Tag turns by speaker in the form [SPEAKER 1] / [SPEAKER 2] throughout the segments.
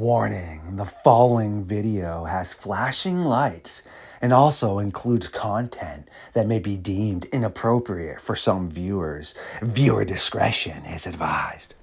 [SPEAKER 1] Warning, the following video has flashing lights and also includes content that may be deemed inappropriate for some viewers. Viewer discretion is advised.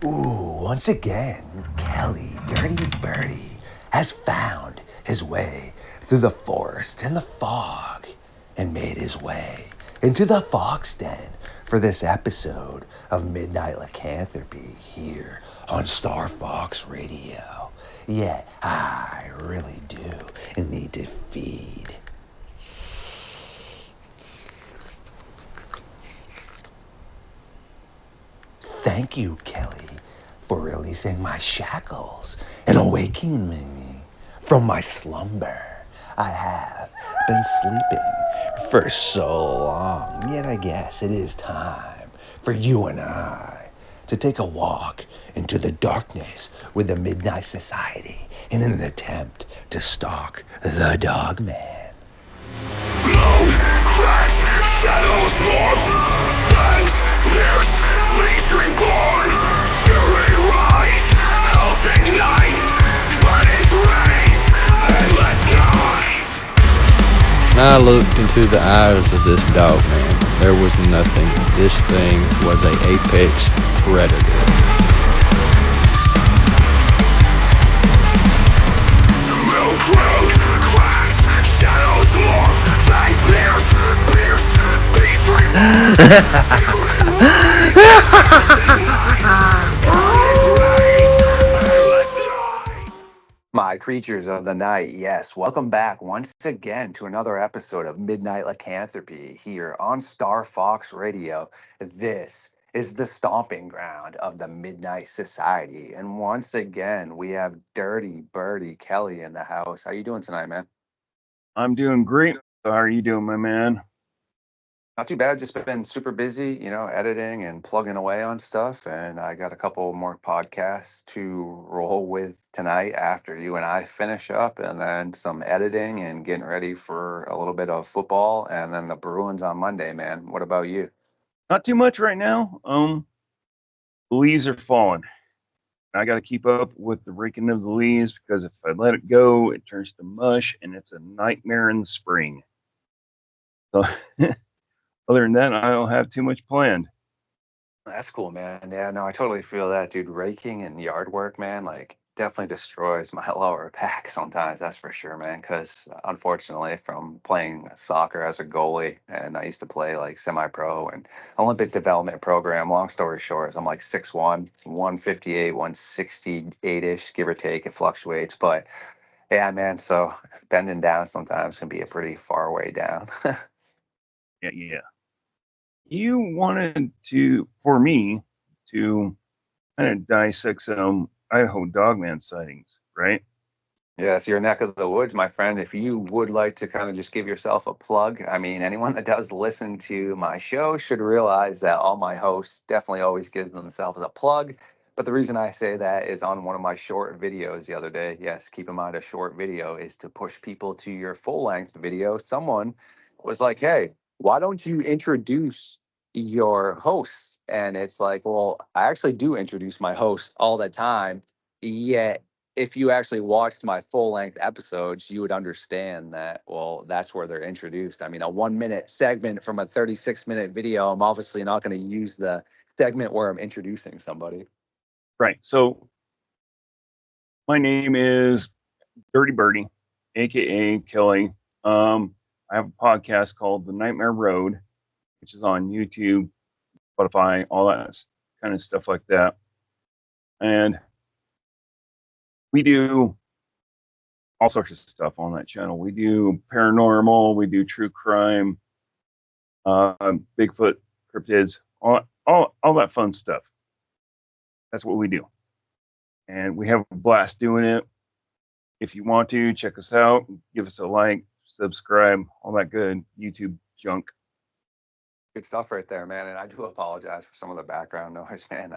[SPEAKER 1] Once again, Kelly, Dirty Birdy, has found his way through the forest and the fog and made his way into the fox den for this episode of Midnight Lycanthropy here on StarFox Radio. Yeah, I really do need to feed. Thank you, Kelly, for releasing my shackles and awakening me from my slumber. I have been sleeping for so long, yet I guess it is time for you and I to take a walk into the darkness with the Midnight Society in an attempt to stalk the Dogman.
[SPEAKER 2] Blow, cracks, shadows morph, fangs pierce, beast reborn, fury rise, health ignites, burning rays, endless nights.
[SPEAKER 3] I looked into the eyes of this Dogman. There was nothing. This thing was an apex predator.
[SPEAKER 2] Milk road, cracks, shadows morph, fangs pierce, beast reborn, fury rise,
[SPEAKER 1] My creatures of the night, yes, welcome back once again to another episode of Midnight Lycanthropy here on StarFox Radio. This is the stomping ground of the Midnight Society, and once again we have Dirty Birdy Kelly in the house. How you doing tonight, man?
[SPEAKER 4] I'm doing great. How are you doing, my man?
[SPEAKER 1] Not too bad. Just been super busy, editing and plugging away on stuff. And I got a couple more podcasts to roll with tonight after you and I finish up, and then some editing and getting ready for a little bit of football, and then the Bruins on Monday, man. What about you?
[SPEAKER 4] Not too much right now. The leaves are falling. I got to keep up with the raking of the leaves because if I let it go, it turns to mush, and it's a nightmare in the spring. So, other than that, I don't have too much planned.
[SPEAKER 1] That's cool, man. Yeah, no, I totally feel that, dude. Raking and yard work, man, like definitely destroys my lower back sometimes. That's for sure, man. Because unfortunately, from playing soccer as a goalie, and I used to play like semi-pro and Olympic development program. Long story short, is I'm like 6'1", 158, 168-ish, give or take. It fluctuates, but yeah, man. So bending down sometimes can be a pretty far way down.
[SPEAKER 4] Yeah. You wanted for me to kind of dissect some Idaho Dogman sightings, right?
[SPEAKER 1] Yeah, it's your neck of the woods, my friend. If you would like to kind of just give yourself a plug, I mean, anyone that does listen to my show should realize that all my hosts definitely always give themselves a plug. But the reason I say that is on one of my short videos the other day. Yes, keep in mind a short video is to push people to your full length video. Someone was like, hey, why don't you introduce your hosts? And it's like, well, I actually do introduce my host all the time. Yet if you actually watched my full length episodes, you would understand that, well, that's where they're introduced. I mean, a 1 minute segment from a 36-minute video, I'm obviously not going to use the segment where I'm introducing somebody.
[SPEAKER 4] Right. So my name is Dirty Birdy, aka Kelly. I have a podcast called The Nightmare Road, which is on YouTube, Spotify, all that kind of stuff like that. And we do all sorts of stuff on that channel. We do paranormal, we do true crime, Bigfoot, cryptids, all that fun stuff. That's what we do. And we have a blast doing it. If you want to, check us out, give us a like, subscribe, all that good YouTube junk.
[SPEAKER 1] Good stuff right there, man. And I do apologize for some of the background noise, man.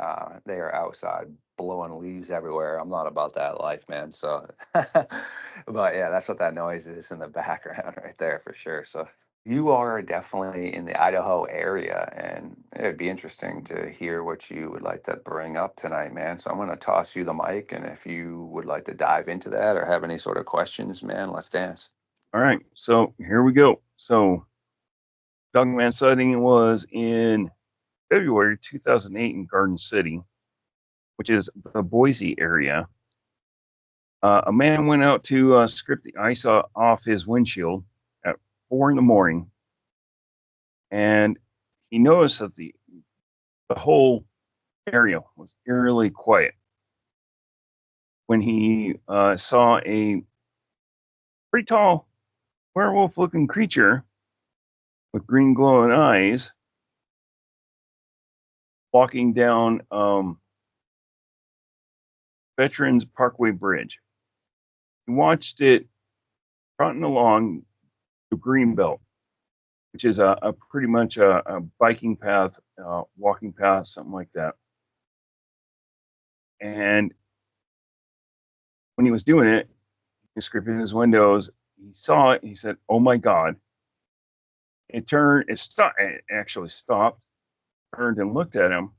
[SPEAKER 1] They are outside blowing leaves everywhere. I'm not about that life, man. So, but yeah, that's what that noise is in the background right there for sure. So, you are definitely in the Idaho area, and it'd be interesting to hear what you would like to bring up tonight, man. So, I'm going to toss you the mic, and if you would like to dive into that or have any sort of questions, man, let's dance.
[SPEAKER 4] All right, so here we go. So, Dogman sighting was in February 2008 in Garden City, which is the Boise area. A man went out to scrape the ice off his windshield at 4 in the morning, and he noticed that the whole area was eerily quiet. When he saw a pretty tall werewolf-looking creature with green glowing eyes walking down Veterans Parkway Bridge. He watched it trotting along the Greenbelt, which is a pretty much a biking path, walking path, something like that. And when he was doing it, he was scraping his windows. He saw it. He said, "Oh my God!" It turned. It stopped. It actually stopped, turned and looked at him,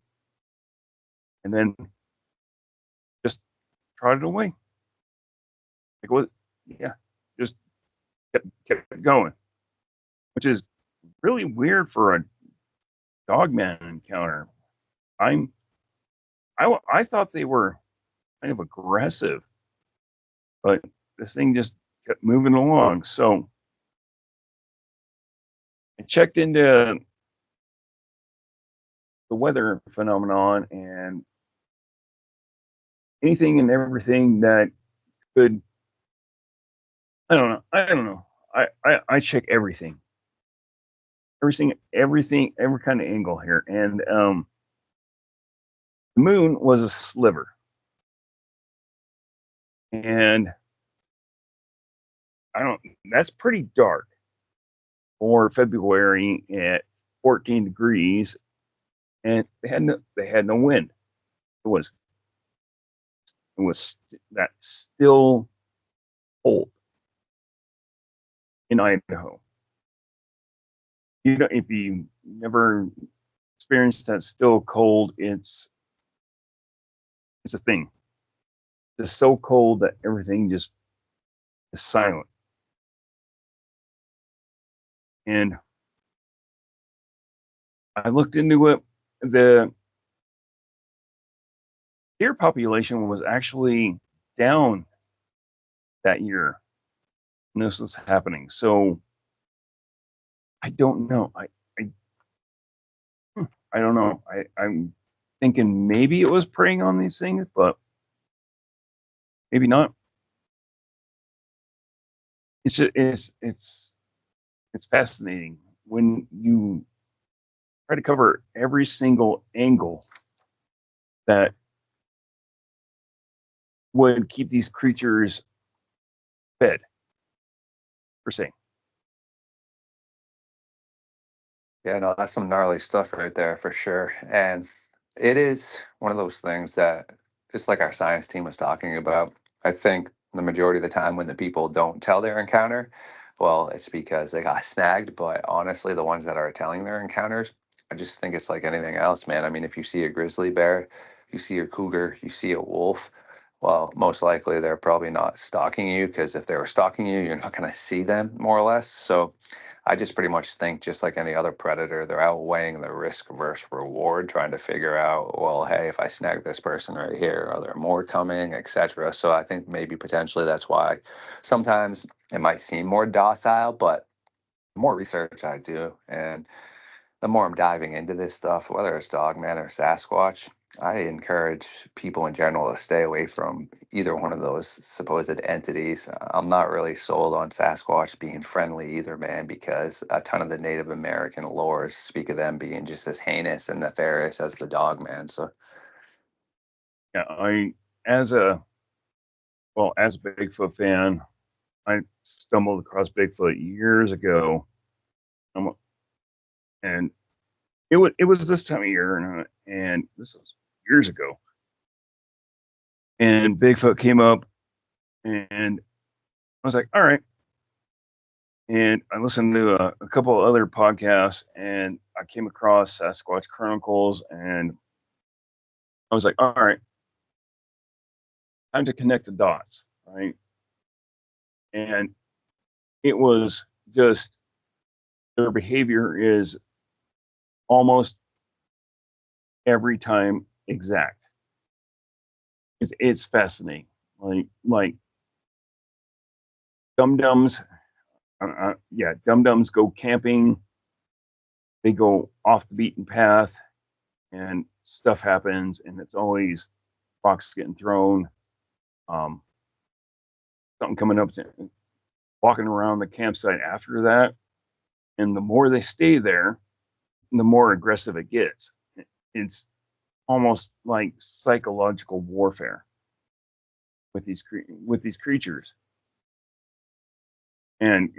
[SPEAKER 4] and then just trotted away. Like what? Yeah, just kept going, which is really weird for a Dogman encounter. I thought they were kind of aggressive, but this thing just kept moving along. So I checked into the weather phenomenon and anything and everything that could. I don't know. I check everything, every kind of angle here, and the moon was a sliver, and I don't. That's pretty dark for February at 14 degrees, and they had no wind. It was that still cold in Idaho. You know, if you never experienced that still cold, it's a thing. It's so cold that everything just is silent. And I looked into it. The deer population was actually down that year when this was happening. So I don't know. I don't know. I'm thinking maybe it was preying on these things, but maybe not. It's fascinating when you try to cover every single angle that would keep these creatures fed, per se.
[SPEAKER 1] Yeah, no, that's some gnarly stuff right there for sure. And it is one of those things that, just like our science team was talking about, I think the majority of the time when the people don't tell their encounter, well, it's because they got snagged. But honestly, the ones that are telling their encounters, I just think it's like anything else, man. I mean, if you see a grizzly bear, you see a cougar, you see a wolf, well, most likely they're probably not stalking you, because if they were stalking you, you're not going to see them, more or less. So I just pretty much think, just like any other predator, they're outweighing the risk versus reward, trying to figure out, well, hey, if I snag this person right here, are there more coming, etc. So I think maybe potentially that's why sometimes it might seem more docile, but the more research I do and the more I'm diving into this stuff, whether it's Dogman or Sasquatch, I encourage people in general to stay away from either one of those supposed entities. I'm not really sold on Sasquatch being friendly either, man, because a ton of the Native American lores speak of them being just as heinous and nefarious as the Dogman. So,
[SPEAKER 4] Yeah, as a as a Bigfoot fan, I stumbled across Bigfoot years ago, and it was this time of year, and this was years ago. And Bigfoot came up, and I was like, all right. And I listened to a couple of other podcasts, and I came across Sasquatch Chronicles, and I was like, all right, time to connect the dots, right? And it was just their behavior is almost every time exact. It's fascinating. Like dum-dums, dum-dums go camping. They go off the beaten path, and stuff happens, and it's always rocks getting thrown, um, something coming up, walking around the campsite after that. And the more they stay there, the more aggressive it gets. It's almost like psychological warfare with these creatures. And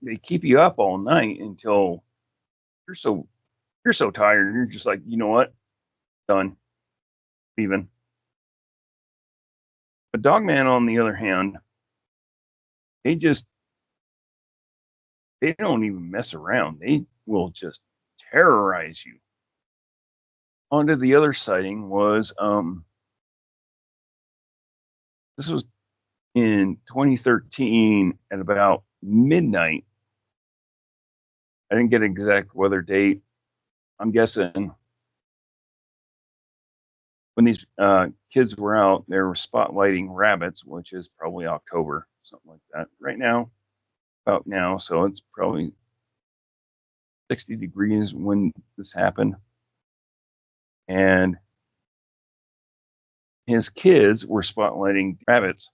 [SPEAKER 4] they keep you up all night until you're so tired. You're just like, you know what, done, leaving. But Dogman, on the other hand, they don't even mess around. They will just terrorize you. On to the other sighting was this was in 2013 at about midnight. I didn't get an exact weather date. I'm guessing when these kids were out, they were spotlighting rabbits, which is probably October, something like that. Right now, about now, so it's probably 60 degrees when this happened. And his kids were spotlighting rabbits,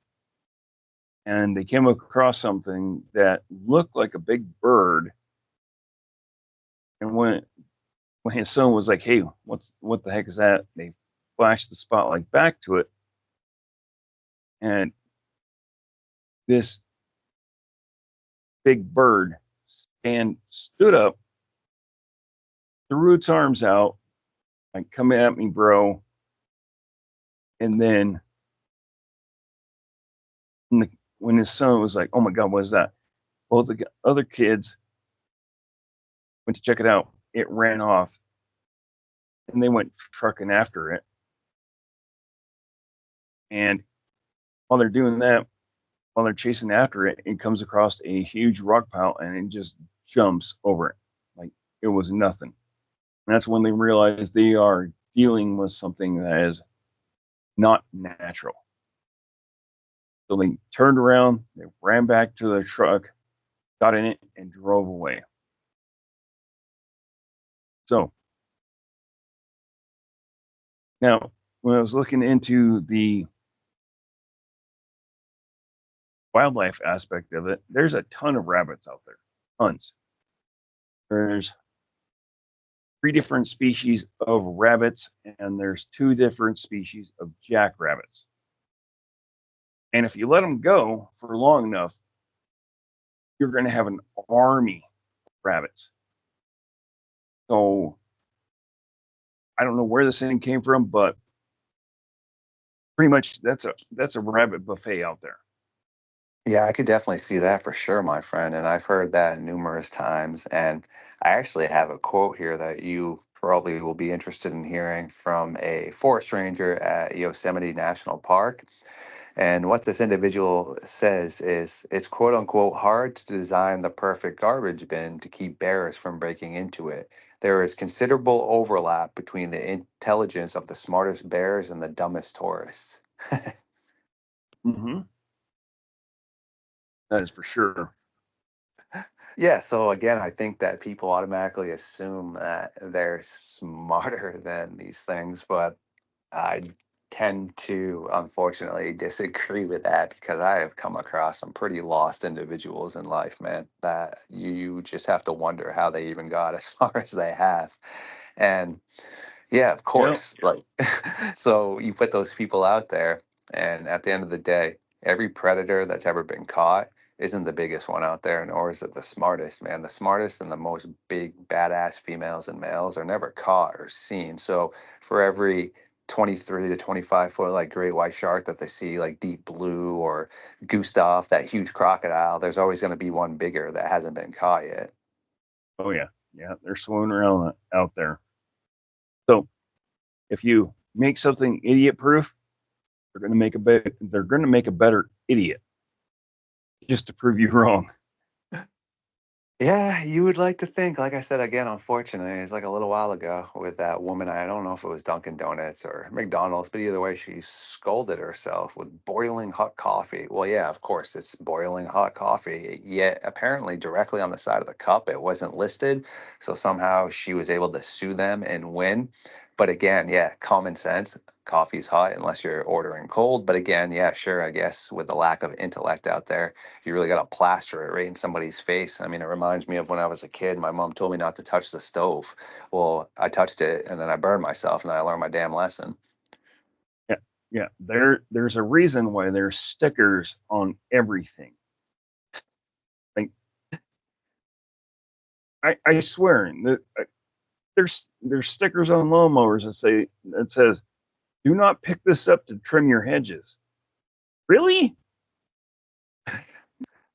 [SPEAKER 4] and they came across something that looked like a big bird. And when his son was like, "Hey, what the heck is that?" They flashed the spotlight back to it, and this big bird stood up, threw its arms out, like, "Come at me, bro." And then when his son was like, "Oh my God, what is that?" Well, the other kids went to check it out. It ran off, and they went trucking after it. And while they're doing that, while they're chasing after it, it comes across a huge rock pile, and it just jumps over it like it was nothing. And that's when they realize they are dealing with something that is not natural. So they turned around, they ran back to their truck, got in it, and drove away. So now, when I was looking into the wildlife aspect of it, there's a ton of rabbits out there, tons. There's 3 different species of rabbits, and there's 2 different species of jackrabbits. And if you let them go for long enough, you're going to have an army of rabbits. So I don't know where this thing came from, but pretty much that's a rabbit buffet out there.
[SPEAKER 1] Yeah, I could definitely see that for sure, my friend. And I've heard that numerous times. And I actually have a quote here that you probably will be interested in hearing from a forest ranger at Yosemite National Park. And what this individual says is it's quote unquote hard to design the perfect garbage bin to keep bears from breaking into it. There is considerable overlap between the intelligence of the smartest bears and the dumbest tourists.
[SPEAKER 4] Mm-hmm. That is for sure.
[SPEAKER 1] Yeah, so again, I think that people automatically assume that they're smarter than these things, but I tend to unfortunately disagree with that because I have come across some pretty lost individuals in life, man, that you just have to wonder how they even got as far as they have. And yeah, of course, like, so you put those people out there, and at the end of the day, every predator that's ever been caught isn't the biggest one out there, nor is it the smartest, man. The smartest and the most big badass females and males are never caught or seen. So for every 23 to 25 foot like great white shark that they see, like deep blue or Gustav, that huge crocodile, there's always going to be one bigger that hasn't been caught yet.
[SPEAKER 4] Oh yeah, yeah, they're swimming around out there. So if you make something idiot proof, they're going to make a better idiot just to prove you wrong.
[SPEAKER 1] Yeah, you would like to think. Like I said again, unfortunately, it's like a little while ago with that woman. I don't know if it was Dunkin' Donuts or McDonald's, but either way, she scolded herself with boiling hot coffee. Well, yeah, of course, it's boiling hot coffee. Yet apparently, directly on the side of the cup, it wasn't listed. So somehow she was able to sue them and win. But again, yeah, common sense. Coffee's hot unless you're ordering cold. But again, yeah, sure, I guess with the lack of intellect out there, you really got to plaster it right in somebody's face. I mean, it reminds me of when I was a kid. My mom told me not to touch the stove. Well, I touched it and then I burned myself, and I learned my damn lesson.
[SPEAKER 4] Yeah, yeah. There's a reason why there's stickers on everything. Like I swear there's stickers on lawnmowers that says, "Do not pick this up to trim your hedges." Really?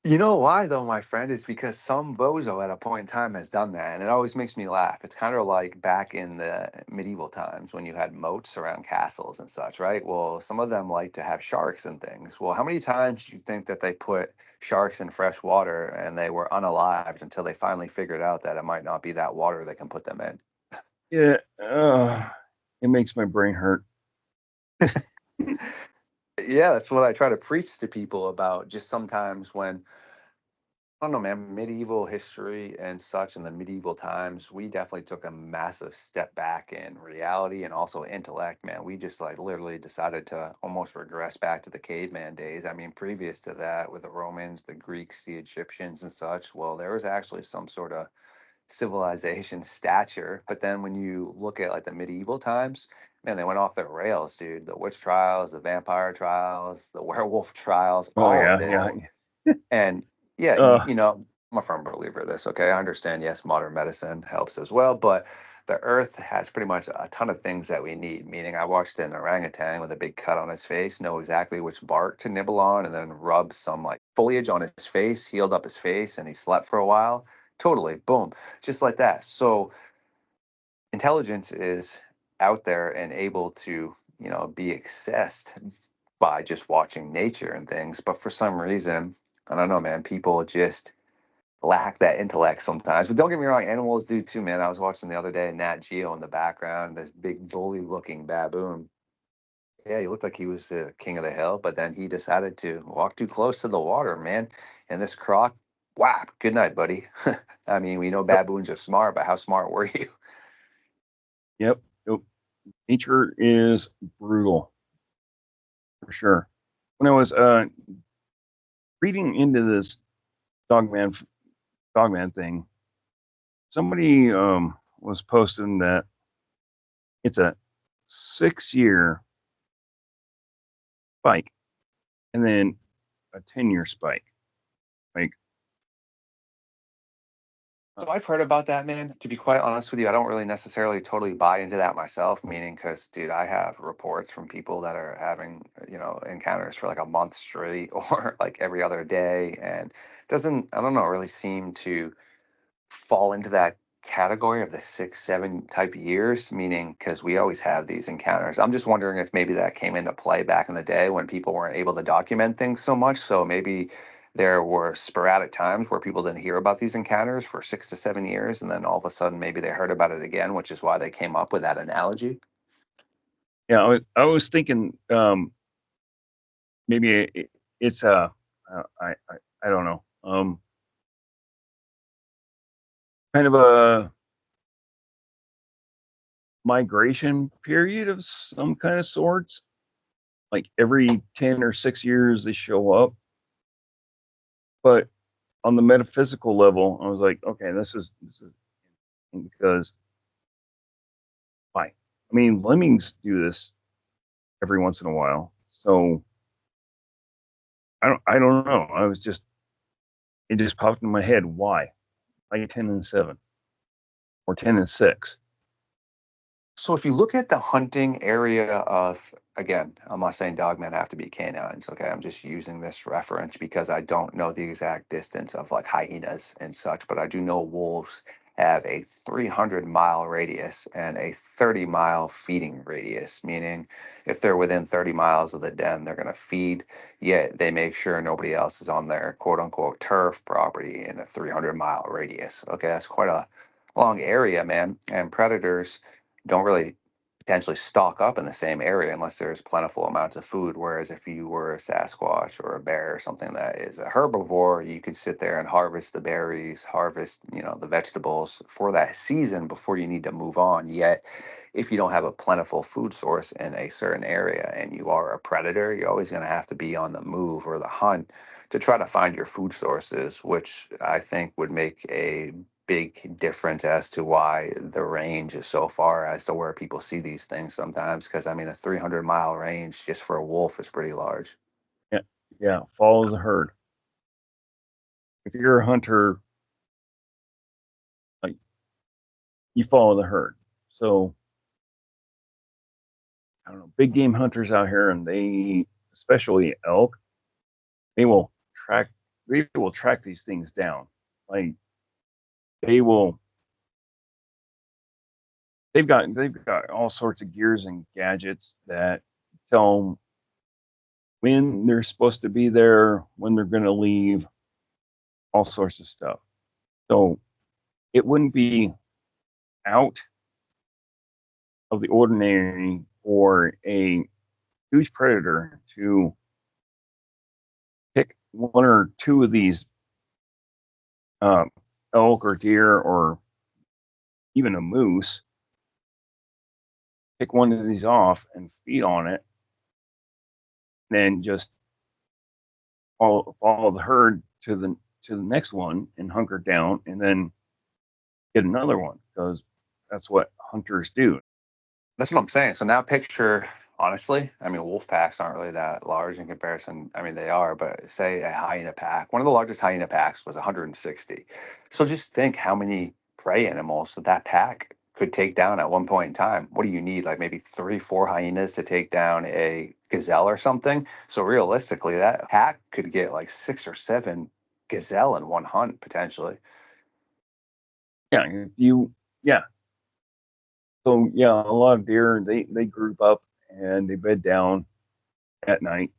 [SPEAKER 1] You know why though, my friend, is because some bozo at a point in time has done that, and it always makes me laugh. It's kind of like back in the medieval times when you had moats around castles and such, right? Well, some of them like to have sharks and things. Well, how many times do you think that they put sharks in fresh water and they were unalived until they finally figured out that it might not be that water that can put them in?
[SPEAKER 4] Yeah. It makes my brain hurt.
[SPEAKER 1] Yeah, that's what I try to preach to people about. Just sometimes when, I don't know, man, medieval history and such in the medieval times, we definitely took a massive step back in reality and also intellect, man. We just like literally decided to almost regress back to the caveman days. I mean, previous to that, with the Romans, the Greeks, the Egyptians, and such, well, there was actually some sort of civilization stature. But then when you look at like the medieval times, man, they went off their rails, dude. The witch trials, the vampire trials, the werewolf trials,
[SPEAKER 4] Oh
[SPEAKER 1] all of
[SPEAKER 4] yeah, yeah.
[SPEAKER 1] this. And yeah,
[SPEAKER 4] Uh,
[SPEAKER 1] I'm a firm believer of this. Okay, I understand. Yes, modern medicine helps as well, but the earth has pretty much a ton of things that we need. Meaning, I watched an orangutan with a big cut on his face know exactly which bark to nibble on, and then rub some like foliage on his face, healed up his face, and he slept for a while. Totally, boom, just like that. So intelligence is out there and able to, be accessed by just watching nature and things. But for some reason, I don't know, man, people just lack that intellect sometimes. But don't get me wrong, animals do too, man. I was watching the other day Nat Geo in the background, this big bully looking baboon. Yeah, he looked like he was the king of the hill, but then he decided to walk too close to the water, man. And this croc, whap, good night, buddy. I mean, we know
[SPEAKER 4] yep,
[SPEAKER 1] baboons are smart, but how smart were you?
[SPEAKER 4] yep, yep. Nature is brutal for sure. When I was reading into this Dogman Dogman thing, somebody was posting that it's a 6 year spike and then a 10-year spike. Like,
[SPEAKER 1] So I've heard about that, man. To be quite honest with you, I don't really necessarily totally buy into that myself, meaning because, dude, I have reports from people that are having, encounters for like a month straight or like every other day. And doesn't, I don't know, really seem to fall into that category of the 6, 7 type years, meaning because we always have these encounters. I'm just wondering if maybe that came into play back in the day when people weren't able to document things so much. So maybe there were sporadic times where people didn't hear about these encounters for 6 to 7 years, and then all of a sudden maybe they heard about it again, which is why they came up with that analogy.
[SPEAKER 4] yeah, I was thinking maybe it's I don't know, kind of a migration period of some kind of sorts. Like every 10 or 6 years they show up, but on the metaphysical level, I was like, okay, this is because why? I mean, lemmings do this every once in a while, so I don't know. I was just it just popped in my head. Why? Like 10 and 7 or 10 and 6.
[SPEAKER 1] So if you look at the hunting area of, again, I'm not saying dogmen have to be canines, okay? I'm just using this reference because I don't know the exact distance of like hyenas and such, but I do know wolves have a 300-mile radius and a 30-mile feeding radius, meaning if they're within 30 miles of the den, they're going to feed, yet they make sure nobody else is on their quote unquote turf property in a 300-mile radius. Okay, that's quite a long area, man. And predators don't really potentially stock up in the same area unless there's plentiful amounts of food. Whereas if you were a Sasquatch or a bear or something that is a herbivore, you could sit there and harvest the berries, harvest, the vegetables for that season before you need to move on. Yet, if you don't have a plentiful food source in a certain area and you are a predator, you're always going to have to be on the move or the hunt to try to find your food sources, which I think would make a big difference as to why the range is so far as to where people see these things sometimes. Because I mean, a 300-mile range just for a wolf is pretty large.
[SPEAKER 4] Yeah, yeah. Follow the herd. If you're a hunter, like you follow the herd. So I don't know, big game hunters out here, and they, especially elk, they will track. They will track these things down. Like they will. They've got all sorts of gears and gadgets that tell them when they're supposed to be there, when they're going to leave, all sorts of stuff. So it wouldn't be out of the ordinary for a huge predator to pick one or two of these elk or deer or even a moose, pick one of these off and feed on it, then just follow the herd to the next one and hunker down and then get another one, because that's what hunters do.
[SPEAKER 1] That's what I'm saying. So now picture, honestly, I mean, wolf packs aren't really that large in comparison. I mean, they are, but say a hyena pack. One of the largest hyena packs was 160. So just think how many prey animals that pack could take down at one point in time. What do you need? Like maybe 3, 4 hyenas to take down a gazelle or something. So realistically, that pack could get like 6 or 7 gazelle in one hunt potentially.
[SPEAKER 4] Yeah, yeah. So yeah, a lot of deer they group up and they bed down at night.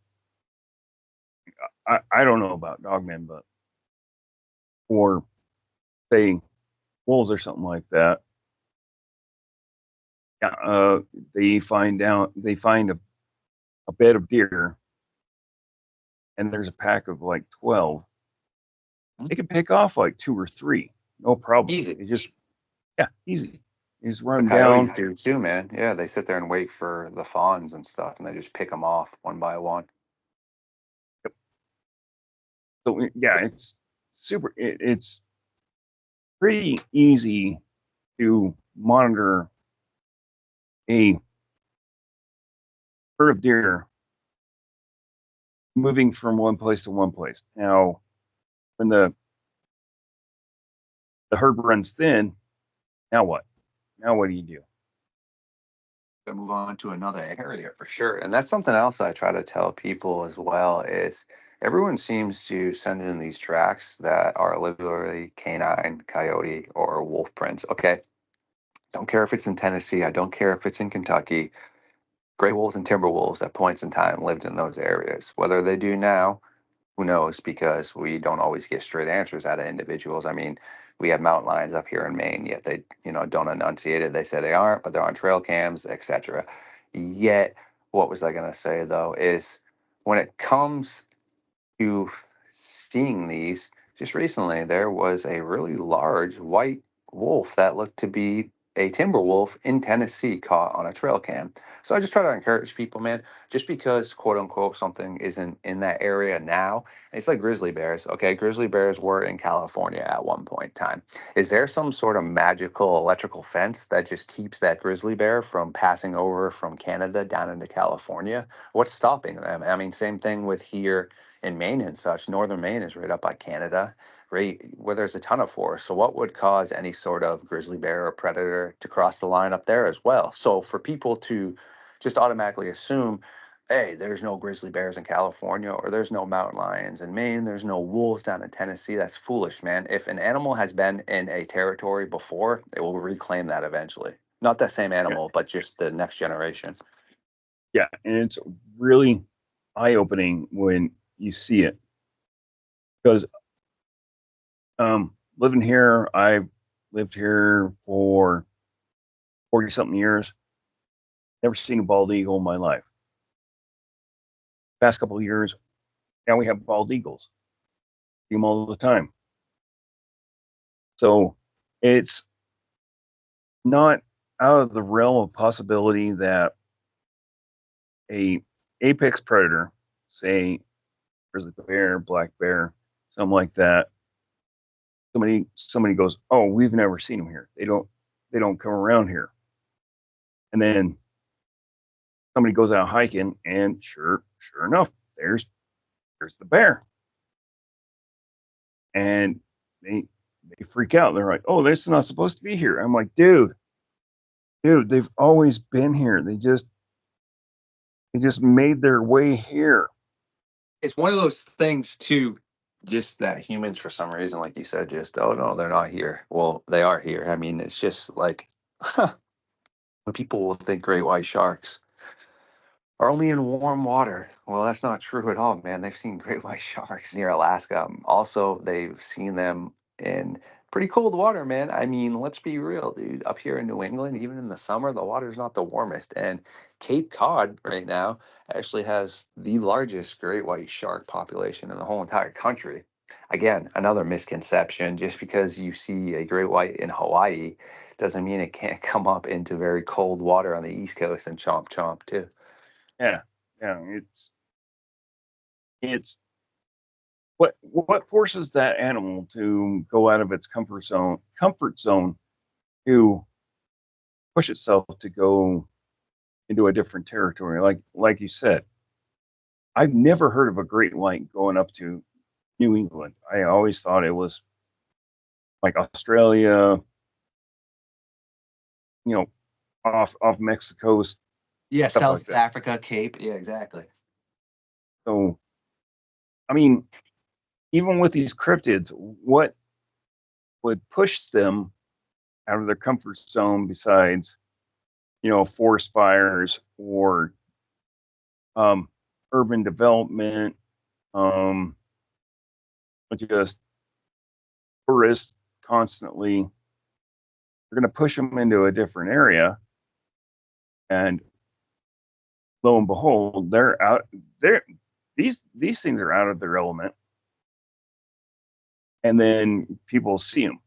[SPEAKER 4] I don't know about dogmen, but for say wolves or something like that, yeah, they find a bed of deer and there's a pack of like 12. They can pick off like 2 or 3, no problem.
[SPEAKER 1] Easy.
[SPEAKER 4] They just easy. You just run
[SPEAKER 1] The
[SPEAKER 4] them down.
[SPEAKER 1] coyotes do too, man. Yeah, they sit there and wait for the fawns and stuff, and they just pick them off one by one.
[SPEAKER 4] So yeah, it's it's pretty easy to monitor a herd of deer moving from one place to one place. Now, when the herd runs thin, now what? Now what do you do?
[SPEAKER 1] To move on to another area for sure. And that's something else I try to tell people as well is everyone seems to send in these tracks that are literally canine, coyote, or wolf prints. Okay. Don't care if it's in Tennessee. I don't care if it's in Kentucky. Gray wolves and timber wolves at points in time lived in those areas. Whether they do now, who knows? Because we don't always get straight answers out of individuals. I mean, we have mountain lions up here in Maine, yet they, don't enunciate it. They say they aren't, but they're on trail cams, etc. Yet, what was I going to say though? Is when it comes to seeing these, just recently there was a really large white wolf that looked to be a timber wolf in Tennessee caught on a trail cam. So I just try to encourage people, man, just because quote unquote something isn't in that area now, it's like grizzly bears. Okay, grizzly bears were in California at one point in time. Is there some sort of magical electrical fence that just keeps that grizzly bear from passing over from Canada down into California? What's stopping them? I mean, same thing with here in Maine and such. Northern Maine is right up by Canada. right where there's a ton of forest. So what would cause any sort of grizzly bear or predator to cross the line up there as well? So for people to just automatically assume, hey, there's no grizzly bears in California, or there's no mountain lions in Maine, there's no wolves down in Tennessee, that's foolish, man. If an animal has been in a territory before, it will reclaim that eventually. Not that same
[SPEAKER 4] Yeah,
[SPEAKER 1] animal, but just the next generation.
[SPEAKER 4] yeah, and it's really eye-opening when you see it because living here, I've lived here for 40 something years. Never seen a bald eagle in my life. Past couple of years, now we have bald eagles. See them all the time. So it's not out of the realm of possibility that a apex predator, say grizzly bear, black bear, something like that, somebody goes, oh, we've never seen them here. They don't come around here. And then somebody goes out hiking, and sure enough, there's the bear, and they freak out. They're like, oh, this is not supposed to be here. I'm like, dude, they've always been here. They just made their way here.
[SPEAKER 1] It's one of those things too, just that humans for some reason, like you said, just, oh no, they're not here. Well, they are here. I mean, it's just like, when people will think great white sharks are only in warm water. Well, that's not true at all, man. They've seen great white sharks near Alaska. Also, they've seen them in pretty cold water, man. I mean, let's be real, dude. Up here in New England, even in the summer, the water's not the warmest. And Cape Cod right now actually has the largest great white shark population in the whole entire country. Again, another misconception. Just because you see a great white in Hawaii doesn't mean it can't come up into very cold water on the East Coast and chomp chomp too.
[SPEAKER 4] Yeah, yeah. It's what forces that animal to go out of its comfort zone to push itself to go into a different territory. Like you said, I've never heard of a great white going up to New England. I always thought it was like Australia, you know, off Mexico,
[SPEAKER 1] Yeah,
[SPEAKER 4] stuff like
[SPEAKER 1] South
[SPEAKER 4] that.
[SPEAKER 1] Africa, Cape. Yeah, exactly.
[SPEAKER 4] So, I mean, even with these cryptids, what would push them out of their comfort zone besides, forest fires or urban development, um, just tourists constantly? They're going to push them into a different area, and lo and behold, they're out. These things are out of their element, and then people see them.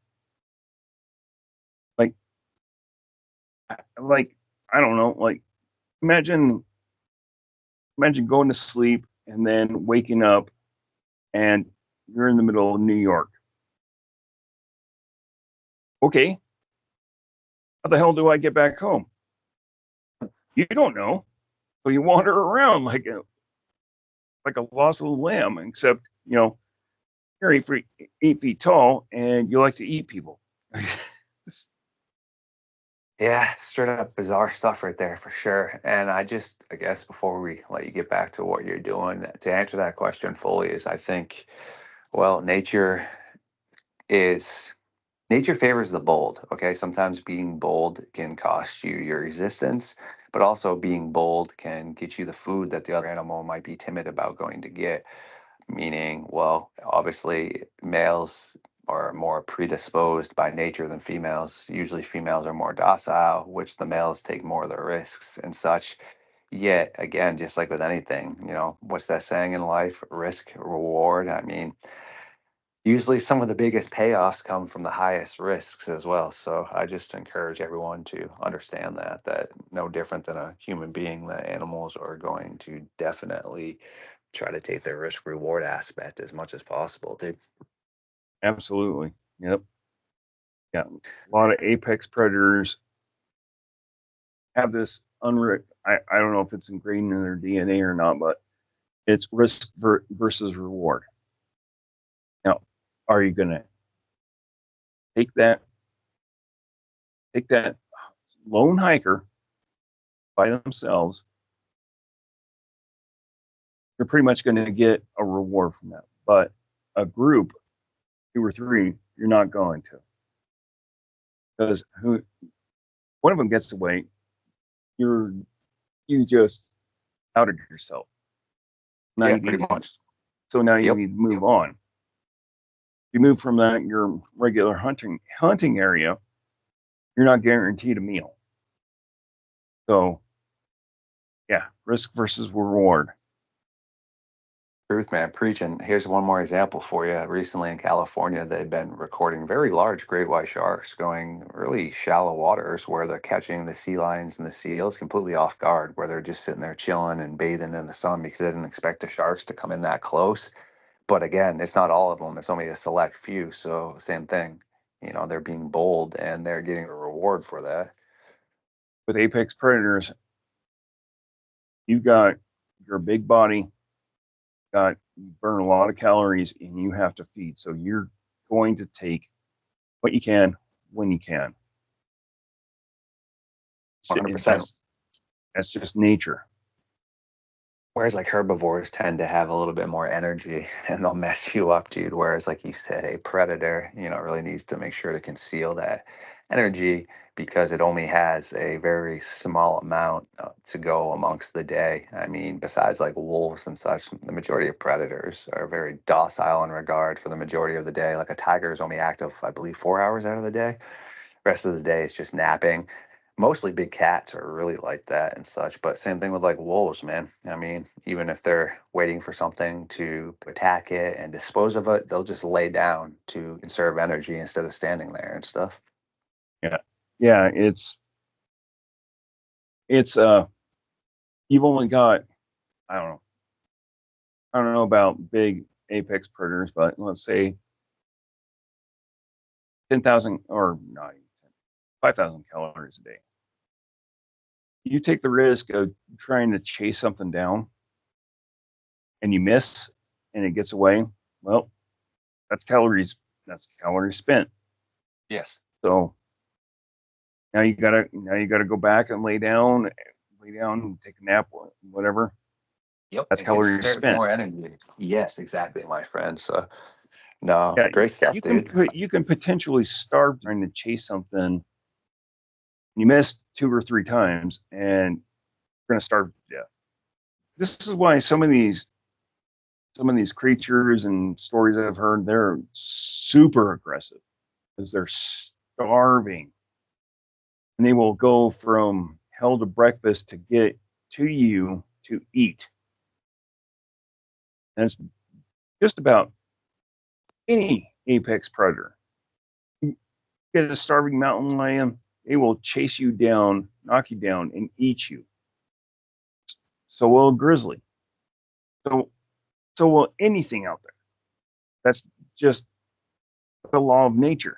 [SPEAKER 4] Like I don't know. Like imagine going to sleep and then waking up and you're in the middle of New York. Okay, how the hell do I get back home? You don't know. So you wander around like a lost little lamb, except, you're 8 feet tall and you like to eat people.
[SPEAKER 1] Yeah, straight up bizarre stuff right there for sure. And I guess before we let you get back to what you're doing, to answer that question fully is I think, well, is nature favors the bold. Okay. Sometimes being bold can cost you your existence, but also being bold can get you the food that the other animal might be timid about going to get. Meaning, well, obviously males are more predisposed by nature than females. Usually females are more docile, which the males take more of the risks and such. Yet again, just like with anything, what's that saying in life? Risk, reward. I mean, usually some of the biggest payoffs come from the highest risks as well. So I just encourage everyone to understand that no different than a human being, the animals are going to definitely try to take their risk reward aspect as much as possible, dude.
[SPEAKER 4] Absolutely. Yep. Yeah. A lot of apex predators have this I don't know if it's ingrained in their DNA or not, but it's risk versus reward. Now, Are you going to take that lone hiker by themselves? You're pretty much going to get a reward from that. But a group, 2 or 3, you're not going to. Because one of them gets away, you just outed yourself. Now
[SPEAKER 1] Yeah,
[SPEAKER 4] you
[SPEAKER 1] pretty
[SPEAKER 4] need,
[SPEAKER 1] much.
[SPEAKER 4] so now you
[SPEAKER 1] Yep.
[SPEAKER 4] need to move on. You move from that your regular hunting area, you're not guaranteed a meal. So, yeah, risk versus reward.
[SPEAKER 1] Truth, man, preaching. Here's one more example for you. Recently in California, they've been recording very large great white sharks going really shallow waters where they're catching the sea lions and the seals completely off guard, where they're just sitting there chilling and bathing in the sun because they didn't expect the sharks to come in that close. But again, it's not all of them. It's only a select few. So same thing. You know, they're being bold and they're getting a reward for that.
[SPEAKER 4] With apex predators, you've got your big body, you burn a lot of calories, and you have to feed. So you're going to take what you can when you can.
[SPEAKER 1] 100%.
[SPEAKER 4] That's just nature.
[SPEAKER 1] Whereas like herbivores tend to have a little bit more energy and they'll mess you up, dude. Whereas like you said, a predator, you know, really needs to make sure to conceal that energy because it only has a very small amount to go amongst the day. I mean, besides like wolves and such, the majority of predators are very docile in regard for the majority of the day. Like a tiger is only active, I believe, 4 hours out of the day. Rest of the day is just napping. Mostly big cats are really like that and such, but same thing with like wolves, man. I mean, even if they're waiting for something to attack it and dispose of it, they'll just lay down to conserve energy instead of standing there and stuff.
[SPEAKER 4] Yeah, it's you've only got, I don't know about big apex predators, but let's say 10,000 or not even 10, 5,000 calories a day. You take the risk of trying to chase something down and you miss and it gets away. Well, that's calories spent.
[SPEAKER 1] Yes.
[SPEAKER 4] So now you gotta go back and lay down and take a nap, whatever.
[SPEAKER 1] Yep.
[SPEAKER 4] That's
[SPEAKER 1] And
[SPEAKER 4] calories
[SPEAKER 1] conserve
[SPEAKER 4] spent.
[SPEAKER 1] more energy. Yes, exactly, my friend. So no,
[SPEAKER 4] Yeah,
[SPEAKER 1] great stuff, dude.
[SPEAKER 4] you can potentially starve trying to chase something. You missed 2 or 3 times and you're gonna starve to death. This is why some of these creatures and stories I've heard, they're super aggressive because they're starving. And they will go from hell to breakfast to get to you to eat. And it's just about any apex predator. You get a starving mountain lion, they will chase you down, knock you down, and eat you. So will a grizzly. So will anything out there. That's just the law of nature.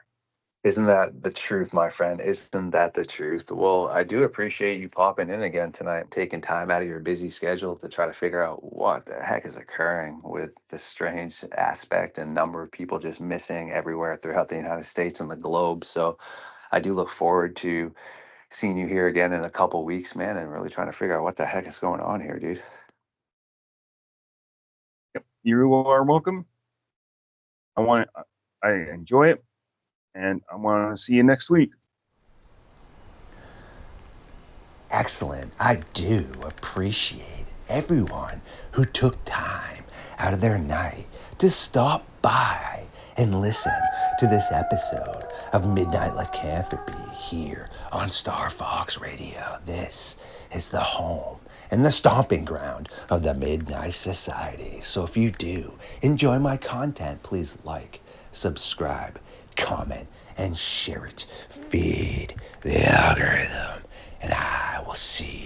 [SPEAKER 1] Isn't that the truth, my friend? Isn't that the truth? Well, I do appreciate you popping in again tonight, taking time out of your busy schedule to try to figure out what the heck is occurring with the strange aspect and number of people just missing everywhere throughout the United States and the globe. So I do look forward to seeing you here again in a couple weeks, man, and really trying to figure out what the heck is going on here, dude.
[SPEAKER 4] Yep. You are welcome. I enjoy it, and I want to see you next week.
[SPEAKER 2] Excellent. I do appreciate everyone who took time out of their night to stop by and listen to this episode of Midnight Lycanthropy here on Starfox Radio. This is the home and the stomping ground of the Midnight Society. So if you do enjoy my content, please like, subscribe, comment, and share it. Feed the algorithm. And I will see